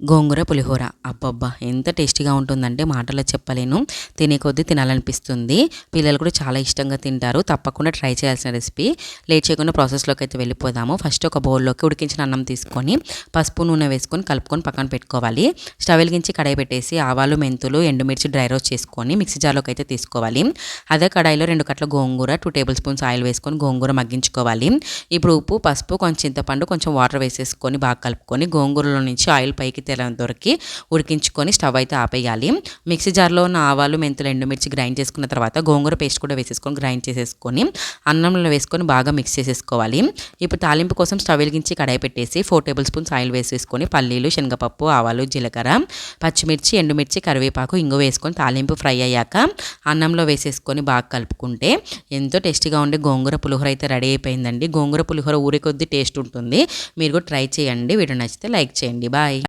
గోంగూర పులిహోర అబ్బబ్బా! ఎంత టేస్టీగా ఉంటుందంటే మాటల్లో చెప్పలేను. తినే కొద్దీ తినాలనిపిస్తుంది. పిల్లలు కూడా చాలా ఇష్టంగా తింటారు. తప్పకుండా ట్రై చేయాల్సిన రెసిపీ. లేట్ చేయకుండా ప్రాసెస్‌లోకి అయితే వెళ్ళిపోదాము. ఫస్ట్ ఒక బౌల్‌లోకి ఉడికించిన అన్నం తీసుకొని, పసుపు, నూనె వేసుకొని కలుపుకొని పక్కన పెట్టుకోవాలి. స్టవ్ వెలిగించి కడాయి పెట్టేసి ఆవాలు, మెంతులు, ఎండుమిర్చి డ్రై రోస్ట్ చేసుకొని మిక్సీ జార్‌లోకి అయితే తీసుకోవాలి. అదే కడాయిలో 2 కట్ల గోంగూర, 2 టేబుల్ స్పూన్స్ ఆయిల్ వేసుకొని గోంగూర మగ్గించుకోవాలి. ఇప్పుడు ఉప్పు, పసుపు, కొంచెం చింతపండు, కొంచెం వాటర్ వేసేసుకొని బాగా కలుపుకొని గోంగూరలో నుంచి ఆయిల్ పైకి దొరికి ఉడికించుకొని స్టవ్ అయితే ఆపేయాలి. మిక్సీ జార్లో ఉన్న ఆవాలు, మెంతులు, ఎండుమిర్చి గ్రైండ్ చేసుకున్న తర్వాత గోంగూర పేస్ట్ కూడా వేసేసుకొని గ్రైండ్ చేసేసుకొని అన్నంలో వేసుకొని బాగా మిక్స్ చేసేసుకోవాలి. ఇప్పుడు తాలింపు కోసం స్టవ్ వెలిగించి కడాయి పెట్టేసి 4 టేబుల్ స్పూన్స్ ఆయిల్ వేసేసుకొని పల్లీలు, శనగపప్పు, ఆవాలు, జీలకర్ర, పచ్చిమిర్చి, ఎండుమిర్చి, కరివేపాకు, ఇంగు వేసుకొని తాలింపు ఫ్రై అయ్యాక అన్నంలో వేసేసుకొని బాగా కలుపుకుంటే ఎంతో టేస్టీగా ఉండే గోంగూర పులిహోర అయితే రెడీ అయిపోయిందండి. గోంగూర పులిహోర ఊరే కొద్దీ టేస్ట్ ఉంటుంది. మీరు కూడా ట్రై చేయండి. వీడియో నచ్చితే లైక్ చేయండి. బాయ్.